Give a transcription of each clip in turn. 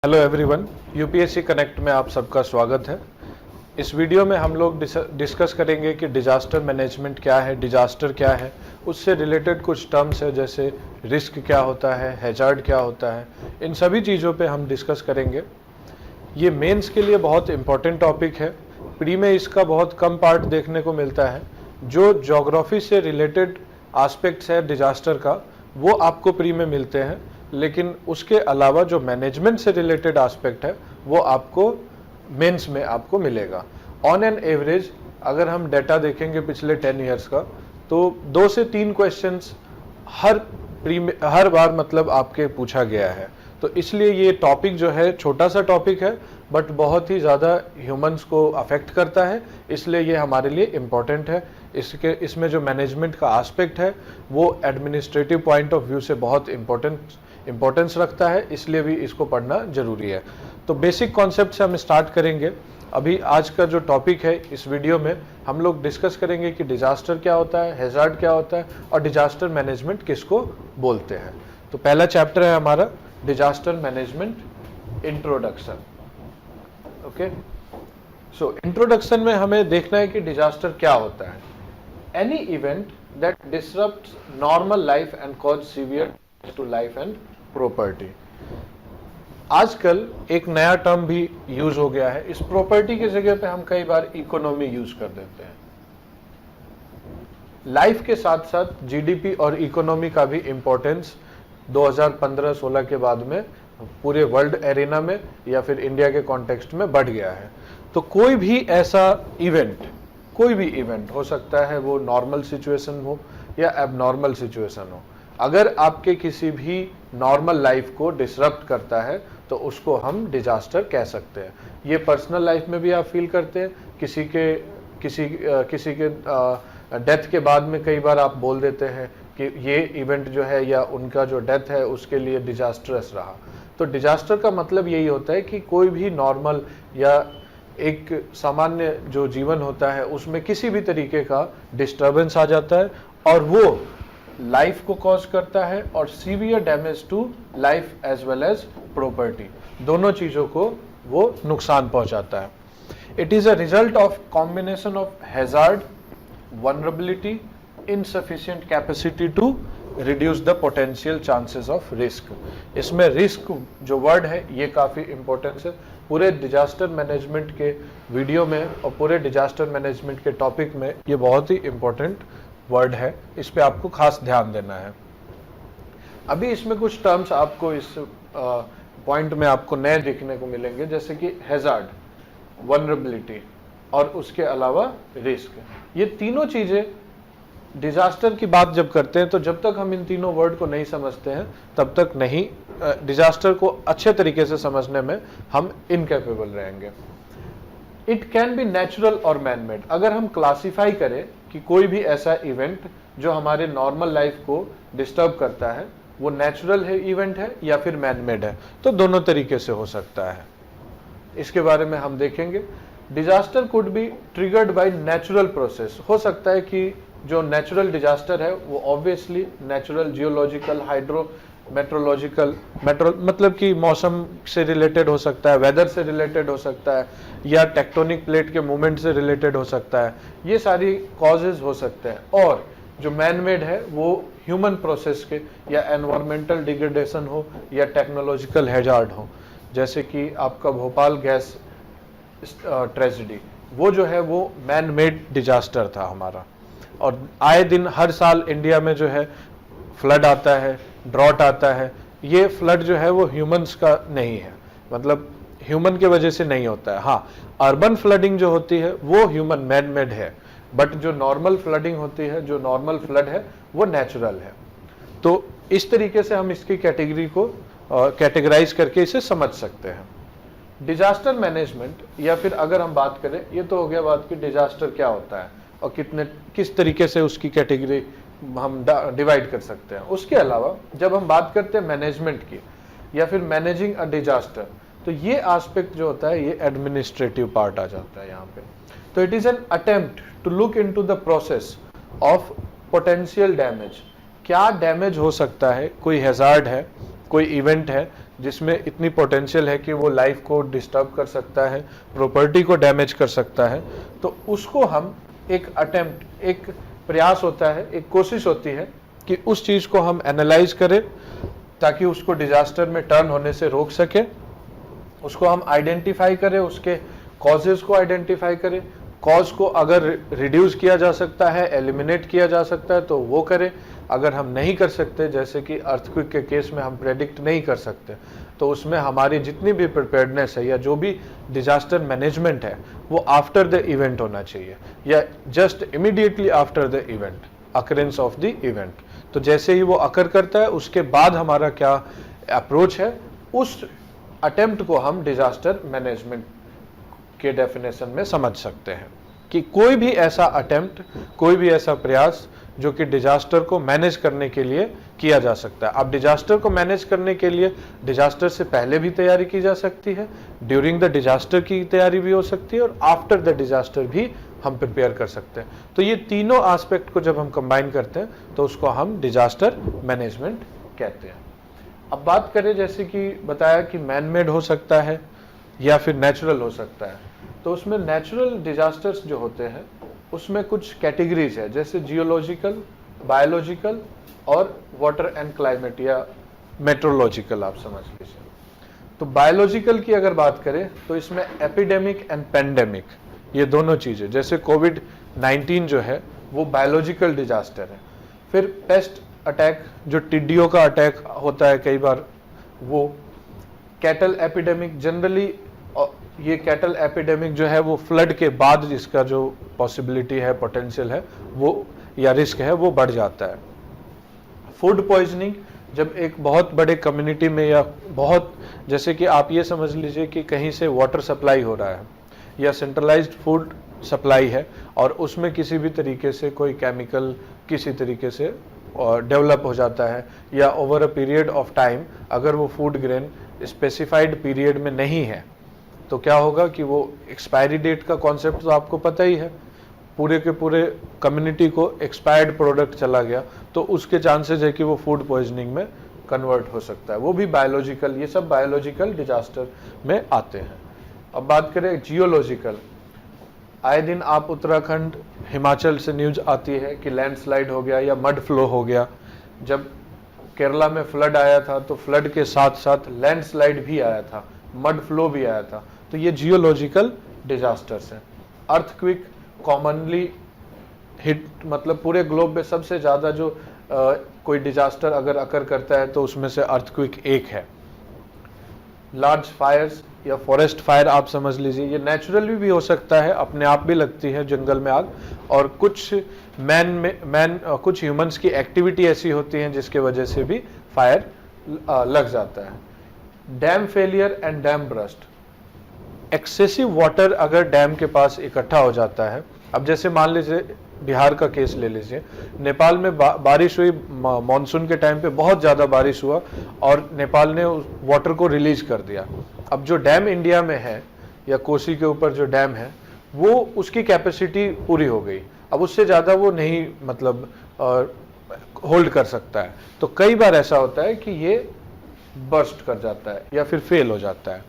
Hello everyone, UPSC connect में आप सबका स्वागत है। इस वीडियो में हम लोग डिस्कस करेंगे कि डिजास्टर मैनेजमेंट क्या है, डिजास्टर क्या है, उससे रिलेटेड कुछ टर्म्स है जैसे रिस्क क्या होता है, हैजार्ड क्या होता है, इन सभी चीज़ों पे हम डिस्कस करेंगे। ये मेंस के लिए बहुत इम्पोर्टेंट टॉपिक है। प्री में इसका बहुत कम पार्ट देखने को मिलता है। जो ज्योग्राफी से रिलेटेड एस्पेक्ट्स है डिजास्टर का, वो आपको प्री में मिलते हैं, लेकिन उसके अलावा जो मैनेजमेंट से रिलेटेड एस्पेक्ट है वो आपको मेंस में आपको मिलेगा। ऑन एन एवरेज अगर हम डेटा देखेंगे पिछले 10 इयर्स का, तो 2 से 3 क्वेश्चंस हर बार मतलब आपके पूछा गया है। तो इसलिए ये टॉपिक जो है छोटा सा टॉपिक है, बट बहुत ही ज़्यादा ह्यूमंस को अफेक्ट करता है, इसलिए ये हमारे लिए इम्पोर्टेंट है। इसमें जो मैनेजमेंट का एस्पेक्ट है वो एडमिनिस्ट्रेटिव पॉइंट ऑफ व्यू से बहुत इम्पोर्टेंस रखता है, इसलिए भी इसको पढ़ना जरूरी है। तो बेसिक कॉन्सेप्ट से हम स्टार्ट करेंगे। अभी आज का जो टॉपिक है, इस वीडियो में हम लोग डिस्कस करेंगे कि डिजास्टर क्या होता है, हैजार्ड क्या होता है और डिजास्टर मैनेजमेंट किसको बोलते हैं। तो पहला चैप्टर है हमारा disaster management introduction. Okay, so introduction में हमें देखना है कि डिजास्टर क्या होता है। Any event that disrupts normal life and cause severe to life and property. आजकल एक नया टर्म भी यूज हो गया है। इस प्रॉपर्टी की जगह पे हम कई बार इकोनॉमी यूज कर देते हैं। लाइफ के साथ साथ जीडीपी और इकोनॉमी का भी इंपॉर्टेंस 2015-16 के बाद में पूरे वर्ल्ड एरिना में या फिर इंडिया के कॉन्टेक्स्ट में बढ़ गया है। तो कोई भी ऐसा इवेंट, कोई भी इवेंट हो सकता है, वो नॉर्मल सिचुएशन हो या एबनॉर्मल सिचुएशन हो, अगर आपके किसी भी नॉर्मल लाइफ को डिसरप्ट करता है तो उसको हम डिजास्टर कह सकते हैं। ये पर्सनल लाइफ में भी आप फील करते हैं। किसी के डेथ के बाद में कई बार आप बोल देते हैं कि ये इवेंट जो है या उनका जो डेथ है उसके लिए डिजास्टरस रहा। तो डिजास्टर का मतलब यही होता है कि कोई भी नॉर्मल या एक सामान्य जो जीवन होता है उसमें किसी भी तरीके का डिस्टर्बेंस आ जाता है और वो लाइफ को कॉज करता है और severe damage to life as well as property, दोनों चीजों को वो नुकसान पहुंचाता है। It is a result of combination of hazard, vulnerability, insufficient capacity to reduce the potential chances of risk. इसमें रिस्क जो वर्ड है ये काफी इंपॉर्टेंस है। पूरे डिजास्टर मैनेजमेंट के वीडियो में और पूरे डिजास्टर मैनेजमेंट के टॉपिक में ये बहुत ही इंपॉर्टेंट वर्ड है, इस पे आपको खास ध्यान देना है। अभी इसमें कुछ टर्म्स आपको इस पॉइंट में आपको नए देखने को मिलेंगे, जैसे कि हैजार्ड, वनरेबिलिटी और उसके अलावा रिस्क। ये तीनों चीजें डिजास्टर की बात जब करते हैं तो जब तक हम इन तीनों वर्ड को नहीं समझते हैं तब तक नहीं डिजास्टर को अच्छे तरीके से समझने में हम इनकेपेबल रहेंगे। इट कैन बी नेचुरल और मैन मेड। अगर हम क्लासिफाई करें कि कोई भी ऐसा इवेंट जो हमारे नॉर्मल लाइफ को डिस्टर्ब करता है वो नेचुरल है इवेंट है या फिर मैन मेड है, तो दोनों तरीके से हो सकता है। इसके बारे में हम देखेंगे। Disaster could be triggered by natural process. हो सकता है कि जो नेचुरल डिजास्टर है वो obviously natural, geological, hydrometeorological, मतलब कि मौसम से रिलेटेड हो सकता है, वेदर से रिलेटेड हो सकता है या टेक्टोनिक प्लेट के मूवमेंट से रिलेटेड हो सकता है। ये सारी कॉजेज हो सकते हैं। और जो मैन मेड है वो ह्यूमन प्रोसेस के या एनवायरमेंटल डिग्रेडेशन हो या टेक्नोलॉजिकल हैजार्ड हो, जैसे कि आपका भोपाल गैस ट्रेजेडी, वो जो है वो मैन मेड डिजास्टर था हमारा। और आए दिन हर साल इंडिया में जो है फ्लड आता है, ड्रॉट आता है। ये फ्लड जो है वो ह्यूमंस का नहीं है, मतलब ह्यूमन के वजह से नहीं होता है। हाँ, अर्बन फ्लडिंग जो होती है वो ह्यूमन मैन मेड है, बट जो नॉर्मल फ्लडिंग होती है, जो नॉर्मल फ्लड है वो नेचुरल है। तो इस तरीके से हम इसकी कैटेगरी को कैटेगराइज करके इसे समझ सकते हैं। डिजास्टर मैनेजमेंट, या फिर अगर हम बात करें, ये तो हो गया बात कि डिजास्टर क्या होता है और किस तरीके से उसकी कैटेगरी हम डिवाइड कर सकते हैं। उसके अलावा जब हम बात करते हैं मैनेजमेंट की या फिर मैनेजिंग अ डिजास्टर, तो ये एस्पेक्ट जो होता है ये एडमिनिस्ट्रेटिव पार्ट आ जाता है यहाँ पे। तो it is an attempt to look into the process of potential damage. क्या डैमेज हो सकता है, कोई हैजार्ड है कोई इवेंट है जिसमें इतनी पोटेंशियल है कि वो लाइफ को डिस्टर्ब कर सकता है, प्रॉपर्टी को डैमेज कर सकता है, तो उसको हम एक अटेम्प्ट, एक प्रयास होता है, एक कोशिश होती है कि उस चीज़ को हम एनालाइज करें ताकि उसको डिजास्टर में टर्न होने से रोक सके, उसको हम आइडेंटिफाई करें, उसके कॉजेज को आइडेंटिफाई करें, कॉज को अगर रिड्यूस किया जा सकता है, एलिमिनेट किया जा सकता है तो वो करें। अगर हम नहीं कर सकते, जैसे कि अर्थक्वेक के केस में हम प्रेडिक्ट नहीं कर सकते, तो उसमें हमारी जितनी भी प्रिपेयर्डनेस है या जो भी डिजास्टर मैनेजमेंट है वो आफ्टर द इवेंट होना चाहिए या just immediately after the event, occurrence of the event. तो जैसे ही वो अकर करता है उसके बाद हमारा क्या अप्रोच है, उस अटेम्प्ट को हम डिजास्टर मैनेजमेंट के डेफिनेशन में समझ सकते हैं कि कोई भी ऐसा अटेम्प्ट, कोई भी ऐसा प्रयास जो कि डिजास्टर को मैनेज करने के लिए किया जा सकता है। अब डिजास्टर को मैनेज करने के लिए डिजास्टर से पहले भी तैयारी की जा सकती है, ड्यूरिंग द डिजास्टर की तैयारी भी हो सकती है और आफ्टर द डिजास्टर भी हम प्रिपेयर कर सकते हैं। तो ये तीनों एस्पेक्ट को जब हम कंबाइन करते हैं तो उसको हम डिजास्टर मैनेजमेंट कहते हैं। अब बात करें, जैसे कि बताया कि मैन मेड हो सकता है या फिर नेचुरल हो सकता है, तो उसमें नेचुरल डिजास्टर्स जो होते हैं उसमें कुछ कैटेगरीज है, जैसे जियोलॉजिकल, बायोलॉजिकल और वाटर एंड क्लाइमेट या मेट्रोलॉजिकल आप समझ लीजिए। तो बायोलॉजिकल की अगर बात करें तो इसमें एपिडेमिक एंड पेंडेमिक, ये दोनों चीज़ें, जैसे कोविड-19 जो है वो बायोलॉजिकल डिजास्टर है। फिर पेस्ट अटैक, जो टिड्डियों का अटैक होता है कई बार, वो कैटल एपिडेमिक, जनरली ये कैटल एपिडेमिक जो है वो फ्लड के बाद जिसका जो पॉसिबिलिटी है, पोटेंशियल है वो या रिस्क है वो बढ़ जाता है। फूड पॉइजनिंग, जब एक बहुत बड़े कम्युनिटी में या बहुत, जैसे कि आप ये समझ लीजिए कि कहीं से वाटर सप्लाई हो रहा है या सेंट्रलाइज्ड फूड सप्लाई है और उसमें किसी भी तरीके से कोई केमिकल किसी तरीके से डेवलप हो जाता है या over a period of time अगर वो फूड ग्रेन स्पेसिफाइड पीरियड में नहीं है तो क्या होगा कि वो एक्सपायरी डेट का कॉन्सेप्ट तो आपको पता ही है, पूरे के पूरे कम्युनिटी को एक्सपायर्ड प्रोडक्ट चला गया तो उसके चांसेस है कि वो फूड पॉइजनिंग में कन्वर्ट हो सकता है, वो भी बायोलॉजिकल, ये सब बायोलॉजिकल डिजास्टर में आते हैं। अब बात करें जियोलॉजिकल, आए दिन आप उत्तराखंड, हिमाचल से न्यूज आती है कि लैंडस्लाइड हो गया या मड फ्लो हो गया। जब केरला में फ्लड आया था तो फ्लड के साथ साथ लैंडस्लाइड भी आया था, मड फ्लो भी आया था, तो ये जियोलॉजिकल डिजास्टर्स हैं। अर्थक्वेक कॉमनली हिट, मतलब पूरे ग्लोब में सबसे ज़्यादा जो कोई डिजास्टर अगर अकर करता है तो उसमें से अर्थक्वेक एक है। लार्ज फायर्स या फॉरेस्ट फायर आप समझ लीजिए, ये नेचुरली भी हो सकता है, अपने आप भी लगती है जंगल में आग, और कुछ कुछ ह्यूमंस की एक्टिविटी ऐसी होती है जिसके वजह से भी फायर लग जाता है। Dam failure and dam burst, excessive water अगर डैम के पास इकट्ठा हो जाता है, अब जैसे मान लीजिए बिहार का केस ले लीजिए, नेपाल में बारिश हुई, मानसून के टाइम पे बहुत ज़्यादा बारिश हुआ और नेपाल ने उस वाटर को रिलीज कर दिया। अब जो डैम इंडिया में है या कोसी के ऊपर जो डैम है वो उसकी कैपेसिटी पूरी हो गई, अब उससे ज़्यादा वो नहीं मतलब होल्ड कर सकता है, तो कई बार ऐसा होता है कि ये बर्स्ट कर जाता है या फिर फेल हो जाता है।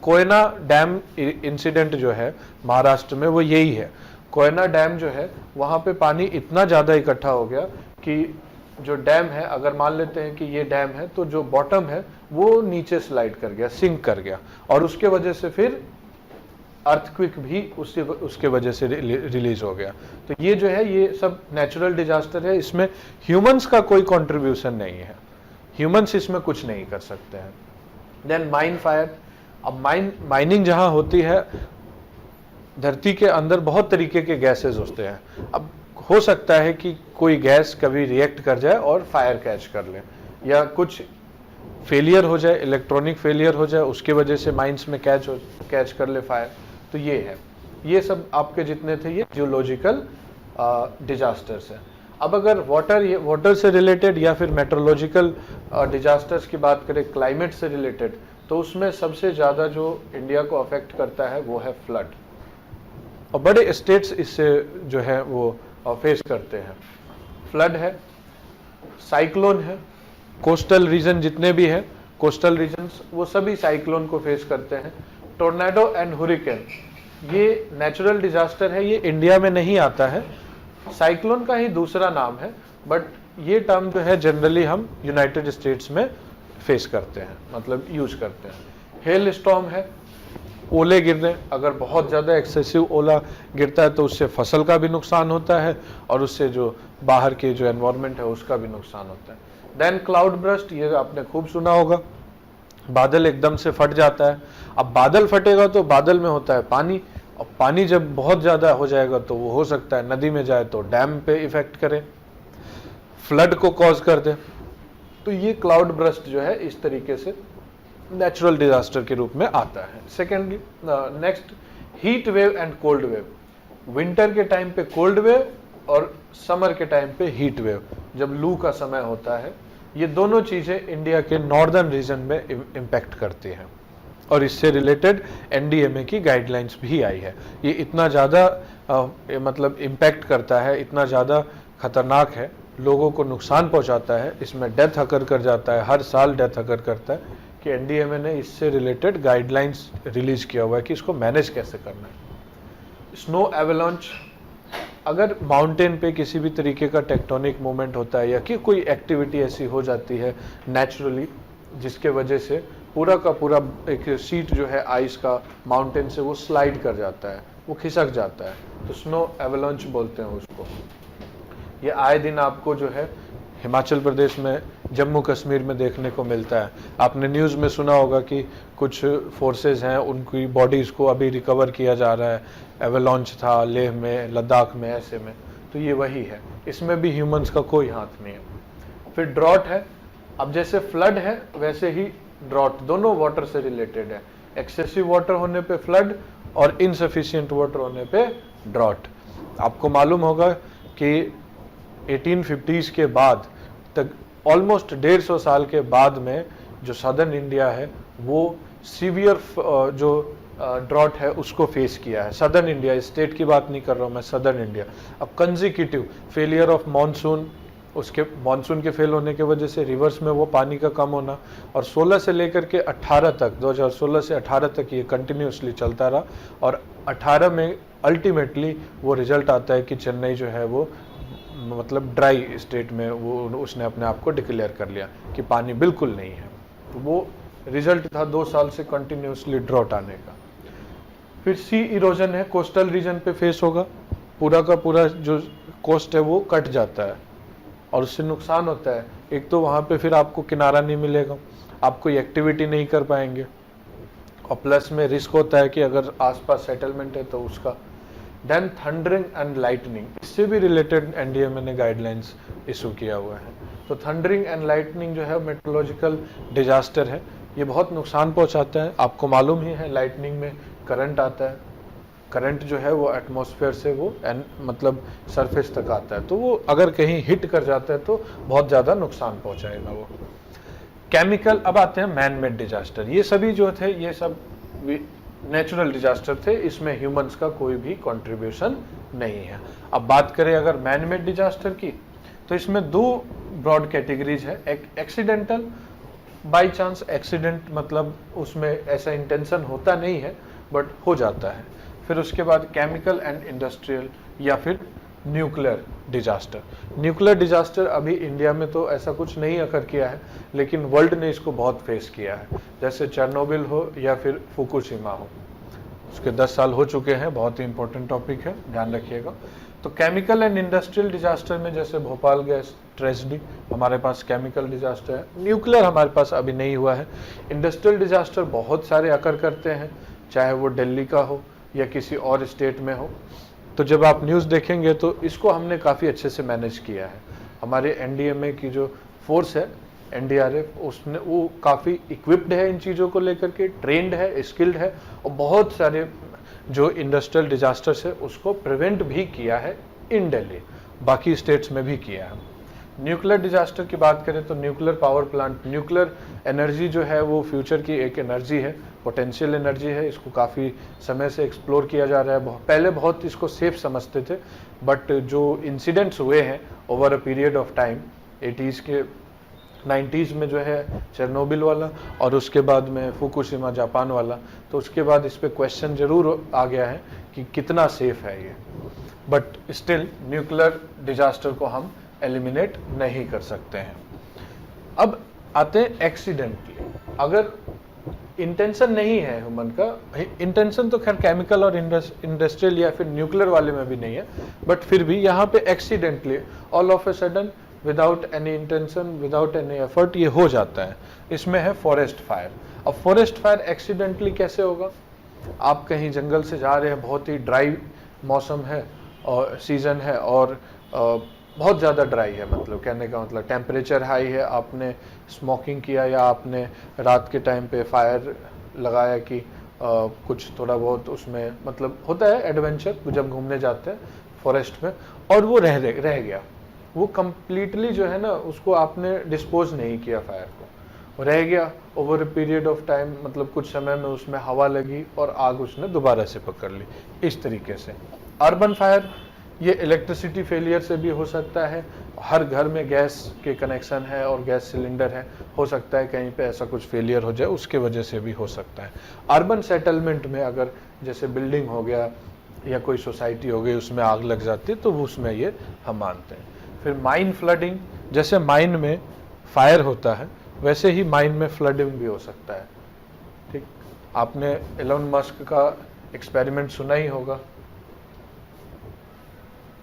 कोयना डैम इंसिडेंट जो है महाराष्ट्र में वो यही है। कोयना डैम जो है वहाँ पे पानी इतना ज़्यादा इकट्ठा हो गया कि जो डैम है, अगर मान लेते हैं कि ये डैम है तो जो बॉटम है वो नीचे स्लाइड कर गया, सिंक कर गया, और उसके वजह से फिर अर्थक्वेक भी उसके वजह से रिलीज हो गया। तो ये जो है ये सब नेचुरल डिजास्टर है, इसमें ह्यूमंस का कोई कंट्रीब्यूशन नहीं है, ह्यूमंस इसमें कुछ नहीं कर सकते हैं। देन माइन फायर, अब माइनिंग जहाँ होती है धरती के अंदर बहुत तरीके के गैसेस होते हैं, अब हो सकता है कि कोई गैस कभी रिएक्ट कर जाए और फायर कैच कर ले, या कुछ फेलियर हो जाए, इलेक्ट्रॉनिक फेलियर हो जाए, उसके वजह से माइंस में कैच कर ले फायर। तो ये है, ये सब आपके जितने थे ये जियोलॉजिकल डिजास्टर्स हैं। अब अगर वाटर से रिलेटेड या फिर मेट्रोलॉजिकल डिजास्टर्स की बात करें, क्लाइमेट से रिलेटेड, तो उसमें सबसे ज़्यादा जो इंडिया को अफेक्ट करता है वो है फ्लड, और बड़े स्टेट्स इससे जो है वो फेस करते हैं। फ्लड है, साइक्लोन है, कोस्टल रीजन जितने भी हैं कोस्टल रीजन्स वो सभी साइक्लोन को फेस करते हैं। टोर्नेडो एंड हुरिकेन ये नेचुरल डिजास्टर है, ये इंडिया में नहीं आता है, साइक्लोन का ही दूसरा नाम है, बट ये टर्म जो है जनरली हम यूनाइटेड स्टेट्स में फेस करते हैं, मतलब यूज करते हैं। हेल स्टॉर्म है, ओले गिरने, अगर बहुत ज़्यादा एक्सेसिव ओला गिरता है तो उससे फसल का भी नुकसान होता है और उससे जो बाहर के जो एनवायरनमेंट है उसका भी नुकसान होता है। देन क्लाउड ब्रस्ट, ये आपने खूब सुना होगा, बादल एकदम से फट जाता है। अब बादल फटेगा तो बादल में होता है पानी, और पानी जब बहुत ज़्यादा हो जाएगा तो वो हो सकता है नदी में जाए तो डैम पे इफेक्ट करे, फ्लड को कॉज कर दे। तो ये क्लाउड ब्रस्ट जो है इस तरीके से नेचुरल डिजास्टर के रूप में आता है। Secondly next, heat wave and cold wave. Winter के टाइम पे कोल्ड वेव और समर के टाइम पे हीट वेव, जब लू का समय होता है, ये दोनों चीजें इंडिया के नॉर्दर्न रीजन में इम्पैक्ट करती हैं और इससे रिलेटेड एनडीएमए की गाइडलाइंस भी आई है। ये इतना ज़्यादा मतलब इम्पैक्ट करता है, इतना ज़्यादा खतरनाक है, लोगों को नुकसान पहुंचाता है, इसमें डेथ अकर कर जाता है, हर साल डेथ अकर करता है, कि एनडीएमए ने इससे रिलेटेड गाइडलाइंस रिलीज किया हुआ है कि इसको मैनेज कैसे करना है। स्नो एवलांच, अगर माउंटेन पे किसी भी तरीके का टेक्टोनिक मूवमेंट होता है या कि कोई एक्टिविटी ऐसी हो जाती है नेचुरली जिसके वजह से पूरा का पूरा एक सीट जो है आइस का माउंटेन से वो स्लाइड कर जाता है, वो खिसक जाता है, तो स्नो एवलांच बोलते हैं उसको। ये आए दिन आपको जो है हिमाचल प्रदेश में, जम्मू कश्मीर में देखने को मिलता है। आपने न्यूज़ में सुना होगा कि कुछ फोर्सेस हैं, उनकी बॉडीज़ को अभी रिकवर किया जा रहा है, एवलांच था लेह में, लद्दाख में, ऐसे में, तो ये वही है, इसमें भी ह्यूमंस का कोई हाथ नहीं है। फिर ड्रॉट है, अब जैसे फ्लड है वैसे ही ड्रॉट, दोनों वाटर से रिलेटेड है। एक्सेसिव वाटर होने पे फ्लड और इनसफिशिएंट वाटर होने पे ड्रॉट। आपको मालूम होगा कि 1850s के बाद तक ऑलमोस्ट 150 साल के बाद में जो सदर्न इंडिया है वो सीवियर जो ड्रॉट है उसको फेस किया है। सदर्न इंडिया, स्टेट की बात नहीं कर रहा हूँ मैं, सदर्न इंडिया। अब कंजिक्यूटिव फेलियर ऑफ मानसून, उसके मानसून के फेल होने की वजह से रिवर्स में वो पानी का कम होना, और 16 से लेकर के 18 तक, 2016 से 18 तक ये कंटिन्यूसली चलता रहा, और 18 में अल्टीमेटली वो रिजल्ट आता है कि चेन्नई जो है वो मतलब ड्राई स्टेट में वो उसने अपने आप को डिक्लेयर कर लिया कि पानी बिल्कुल नहीं है। तो वो रिजल्ट था 2 साल से कंटिन्यूसली ड्रॉट आने का। फिर सी इरोजन है, कोस्टल रीजन पे फेस होगा, पूरा का पूरा जो कोस्ट है वो कट जाता है और उससे नुकसान होता है। एक तो वहाँ पे फिर आपको किनारा नहीं मिलेगा, आप कोई एक्टिविटी नहीं कर पाएंगे, और प्लस में रिस्क होता है कि अगर आसपास सेटलमेंट है तो उसका। देन थंडरिंग एंड लाइटनिंग, इससे भी रिलेटेड एनडीएमए ने गाइडलाइंस इशू किया हुआ है। तो थंडरिंग एंड लाइटनिंग जो है मेट्रोलॉजिकल डिजास्टर है, ये बहुत नुकसान पहुंचाता है। आपको मालूम ही है लाइटनिंग में करंट आता है, करंट जो है वो एटमॉस्फेयर से वो मतलब सरफेस तक आता है, तो वो अगर कहीं हिट कर जाता है तो बहुत ज़्यादा नुकसान पहुंचाएगा वो। केमिकल, अब आते हैं मैन मेड डिजास्टर। ये सभी जो थे ये सब नेचुरल डिजास्टर थे, इसमें ह्यूमंस का कोई भी कंट्रीब्यूशन नहीं है। अब बात करें अगर मैन मेड डिजास्टर की, तो इसमें 2 ब्रॉड कैटेगरीज है। एक एक्सीडेंटल, बाय चांस एक्सीडेंट, मतलब उसमें ऐसा इंटेंशन होता नहीं है बट हो जाता है। फिर उसके बाद केमिकल एंड इंडस्ट्रियल, या फिर न्यूक्लियर डिजास्टर। न्यूक्लियर डिजास्टर अभी इंडिया में तो ऐसा कुछ नहीं अकर किया है, लेकिन वर्ल्ड ने इसको बहुत फेस किया है, जैसे चेरनोबिल हो या फिर फुकुशिमा हो, उसके 10 साल हो चुके हैं। बहुत ही इंपॉर्टेंट टॉपिक है, ध्यान रखिएगा। तो केमिकल एंड इंडस्ट्रियल डिजास्टर में जैसे भोपाल गैस ट्रेजेडी, हमारे पास केमिकल डिजास्टर है। न्यूक्लियर हमारे पास अभी नहीं हुआ है। इंडस्ट्रियल डिजास्टर बहुत सारे अकर करते हैं, चाहे वो दिल्ली का हो या किसी और स्टेट में हो। तो जब आप न्यूज़ देखेंगे तो इसको हमने काफ़ी अच्छे से मैनेज किया है। हमारे एनडीएमए की जो फोर्स है एनडीआरएफ, उसने वो काफ़ी इक्विप्ड है इन चीज़ों को लेकर के, ट्रेंड है, स्किल्ड है, और बहुत सारे जो इंडस्ट्रियल डिजास्टर्स है उसको प्रिवेंट भी किया है इन दिल्ली, बाकी स्टेट्स में भी किया है। न्यूक्लियर डिजास्टर की बात करें तो nuclear power plant, nuclear energy जो है वो फ्यूचर की एक एनर्जी है, पोटेंशियल एनर्जी है। इसको काफ़ी समय से एक्सप्लोर किया जा रहा है। पहले बहुत इसको सेफ समझते थे, बट जो इंसिडेंट्स हुए हैं over a period of time, 80s के 90s में जो है चेरनोबिल वाला, और उसके बाद में फुकुशिमा जापान वाला। तो उसके बाद इस पे क्वेश्चन जरूर आ गया है कि कितना सेफ है ये, बट स्टिल न्यूक्लियर डिजास्टर को हम एलिमिनेट नहीं कर सकते हैं। अब आते हैं एक्सीडेंटली। अगर इंटेंशन नहीं है ह्यूमन का, इंटेंशन तो खैर केमिकल और इंडस्ट्रियल या फिर न्यूक्लियर वाले में भी नहीं है, बट फिर भी यहाँ पे accidentally all of a sudden without any intention without any effort ये हो जाता है। इसमें है फॉरेस्ट फायर। अब फॉरेस्ट फायर एक्सीडेंटली कैसे होगा? आप कहीं जंगल से जा रहे हैं, बहुत ही ड्राई मौसम है और सीजन है, और बहुत ज़्यादा ड्राई है, मतलब कहने का मतलब टेम्परेचर हाई है, आपने स्मोकिंग किया या आपने रात के टाइम पे फायर लगाया कि कुछ थोड़ा बहुत उसमें मतलब होता है एडवेंचर जब घूमने जाते हैं फॉरेस्ट में, और वो रह गया, वो कम्प्लीटली जो है ना उसको आपने डिस्पोज नहीं किया, फायर को रह गया over a period of time, मतलब कुछ समय में उसमें हवा लगी और आग उसने दोबारा से पकड़ ली। इस तरीके से अर्बन फायर, ये इलेक्ट्रिसिटी फेलियर से भी हो सकता है। हर घर में गैस के कनेक्शन है और गैस सिलेंडर है, हो सकता है कहीं पे ऐसा कुछ फेलियर हो जाए, उसके वजह से भी हो सकता है। अर्बन सेटलमेंट में अगर जैसे बिल्डिंग हो गया या कोई सोसाइटी हो गई उसमें आग लग जाती है तो वो उसमें ये हम मानते हैं। फिर माइन फ्लडिंग, जैसे माइन में फायर होता है वैसे ही माइन में फ्लडिंग भी हो सकता है। ठीक, आपने एलोन मस्क का एक्सपेरिमेंट सुना ही होगा,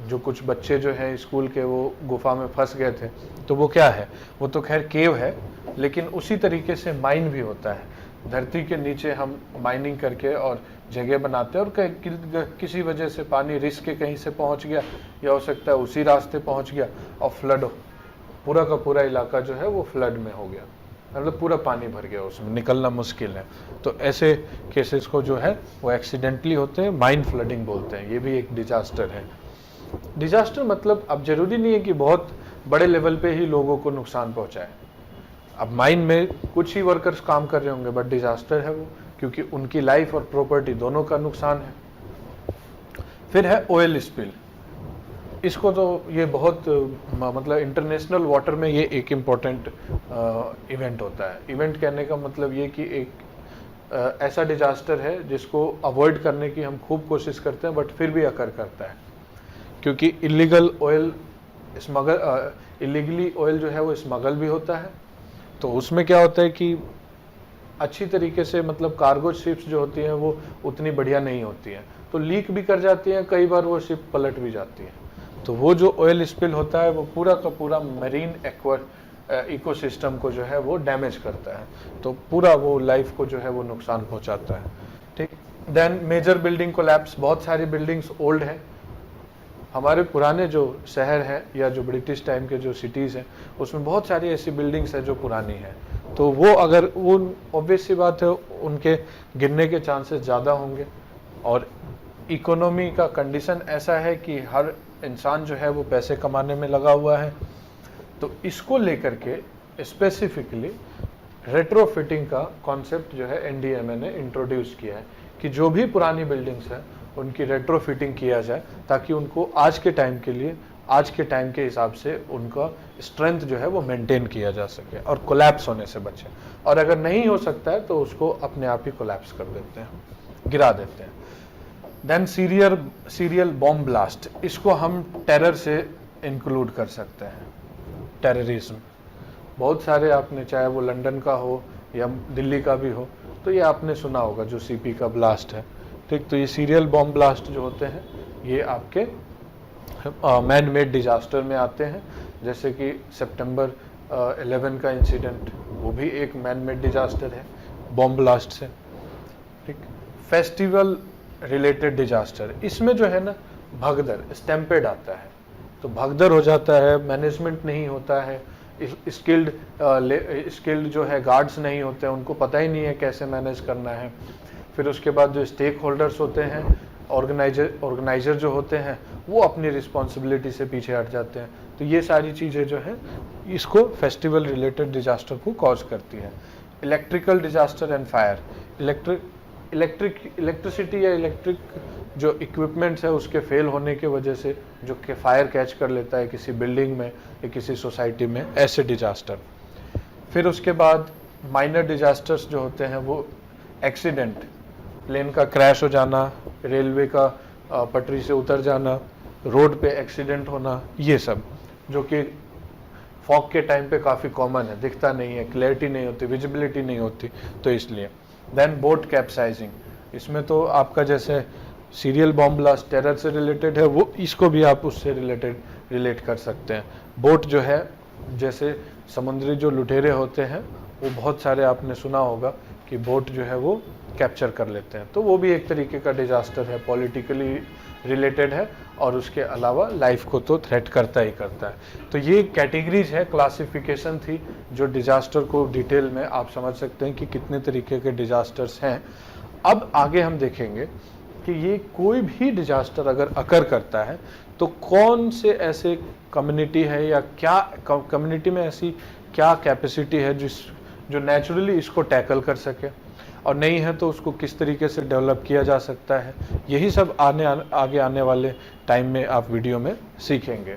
जो कुछ बच्चे जो हैं स्कूल के वो गुफा में फंस गए थे, तो वो क्या है, वो तो खैर केव है, लेकिन उसी तरीके से माइन भी होता है। धरती के नीचे हम माइनिंग करके और जगह बनाते हैं, और किसी वजह से पानी रिस के कहीं से पहुंच गया, या हो सकता है उसी रास्ते पहुंच गया और फ्लड पूरा का पूरा इलाका जो है वो फ्लड में हो गया, मतलब पूरा पानी भर गया, उसमें निकलना मुश्किल है। तो ऐसे केसेस को जो है वो एक्सीडेंटली होते हैं, माइन फ्लडिंग बोलते हैं। ये भी एक डिजास्टर है। डिजास्टर मतलब अब जरूरी नहीं है कि बहुत बड़े लेवल पे ही लोगों को नुकसान पहुंचाए। अब माइन में कुछ ही वर्कर्स काम कर रहे होंगे, बट डिजास्टर है वो, क्योंकि उनकी लाइफ और प्रॉपर्टी दोनों का नुकसान है। फिर है ऑयल स्पिल। इसको तो ये बहुत मतलब इंटरनेशनल वाटर में ये एक इम्पोर्टेंट इवेंट होता है। इवेंट कहने का मतलब ये कि एक ऐसा डिजास्टर है जिसको अवॉइड करने की हम खूब कोशिश करते हैं, बट फिर भी अकर करता है, क्योंकि इलीगल ऑयल इलीगली ऑयल जो है वो स्मगल भी होता है। तो उसमें क्या होता है कि अच्छी तरीके से मतलब कार्गो शिप्स जो होती हैं वो उतनी बढ़िया नहीं होती हैं, तो लीक भी कर जाती हैं, कई बार वो शिप पलट भी जाती है। तो वो जो ऑयल स्पिल होता है वो पूरा का पूरा मरीन इकोसिस्टम को जो है वो डैमेज करता है, तो पूरा वो लाइफ को जो है वो नुकसान पहुंचाता है। ठीक, देन मेजर बिल्डिंग कोलैप्स। बहुत सारी बिल्डिंग्स ओल्ड हैं, हमारे पुराने जो शहर हैं या जो ब्रिटिश टाइम के जो सिटीज़ हैं उसमें बहुत सारी ऐसी बिल्डिंग्स हैं जो पुरानी हैं, तो वो अगर वो ऑब्वियस सी बात है उनके गिरने के चांसेस ज़्यादा होंगे। और इकोनॉमी का कंडीशन ऐसा है कि हर इंसान जो है वो पैसे कमाने में लगा हुआ है, तो इसको लेकर के स्पेसिफिकली रेट्रोफिटिंग का कॉन्सेप्ट जो है एनडीएमए ने इंट्रोड्यूस किया है कि जो भी पुरानी बिल्डिंग्स हैं उनकी रेट्रोफिटिंग किया जाए, ताकि उनको आज के टाइम के लिए, आज के टाइम के हिसाब से उनका स्ट्रेंथ जो है वो मेंटेन किया जा सके और कोलैप्स होने से बचे। और अगर नहीं हो सकता है तो उसको अपने आप ही कोलैप्स कर देते हैं, गिरा देते हैं। देन सीरियल बॉम्ब ब्लास्ट, इसको हम टेरर से इंक्लूड कर सकते हैं, टेररिज्म। बहुत सारे आपने, चाहे वो लंदन का हो या दिल्ली का भी हो, तो ये आपने सुना होगा जो सीपी का ब्लास्ट है। ठीक, तो ये सीरियल बॉम्ब ब्लास्ट जो होते हैं ये आपके मैन मेड डिजास्टर में आते हैं, जैसे कि सितंबर 11 का इंसिडेंट, वो भी एक मैन मेड डिजास्टर है बॉम्ब ब्लास्ट से। ठीक, फेस्टिवल रिलेटेड डिजास्टर, इसमें जो है ना भगदड़, स्टैम्पेड आता है, तो भगदड़ हो जाता है, मैनेजमेंट नहीं होता है, स्किल्ड जो है गार्ड्स नहीं होते हैं, उनको पता ही नहीं है कैसे मैनेज करना है। फिर उसके बाद जो स्टेक होल्डर्स होते हैं, ऑर्गेनाइजर जो होते हैं, वो अपनी रिस्पॉन्सिबिलिटी से पीछे हट जाते हैं। तो ये सारी चीज़ें जो हैं इसको फेस्टिवल रिलेटेड डिजास्टर को कॉज करती है। Electrical disaster and fire, electricity या इलेक्ट्रिक जो इक्विपमेंट्स है उसके फेल होने के वजह से जो कि फायर कैच कर लेता है किसी बिल्डिंग में या किसी सोसाइटी में, ऐसे डिजास्टर। फिर उसके बाद माइनर डिजास्टर्स जो होते हैं वो एक्सीडेंट, प्लेन का क्रैश हो जाना, रेलवे का पटरी से उतर जाना, रोड पे एक्सीडेंट होना, ये सब जो कि फॉग के टाइम पे काफ़ी कॉमन है, दिखता नहीं है, क्लैरिटी नहीं होती, विजिबिलिटी नहीं होती, तो इसलिए। देन बोट कैप्साइजिंग, इसमें तो आपका जैसे सीरियल बॉम्ब ब्लास्ट टेरर से रिलेटेड है, वो इसको भी आप उससे रिलेट कर सकते हैं। बोट जो है, जैसे समुद्री जो लुटेरे होते हैं वो बहुत सारे आपने सुना होगा कि बोट जो है वो कैप्चर कर लेते हैं, तो वो भी एक तरीके का डिजास्टर है, पॉलिटिकली रिलेटेड है और उसके अलावा लाइफ को तो थ्रेट करता ही करता है। तो ये कैटेगरीज है, क्लासिफिकेशन थी जो डिजास्टर को डिटेल में आप समझ सकते हैं कि कितने तरीके के डिजास्टर्स हैं। अब आगे हम देखेंगे कि ये कोई भी डिजास्टर अगर अकर करता है तो कौन से ऐसे कम्युनिटी है या क्या कम्युनिटी में ऐसी क्या कैपेसिटी है जो नेचुरली इसको टैकल कर सके, और नहीं है तो उसको किस तरीके से डेवलप किया जा सकता है। यही सब आगे आने वाले टाइम में आप वीडियो में सीखेंगे।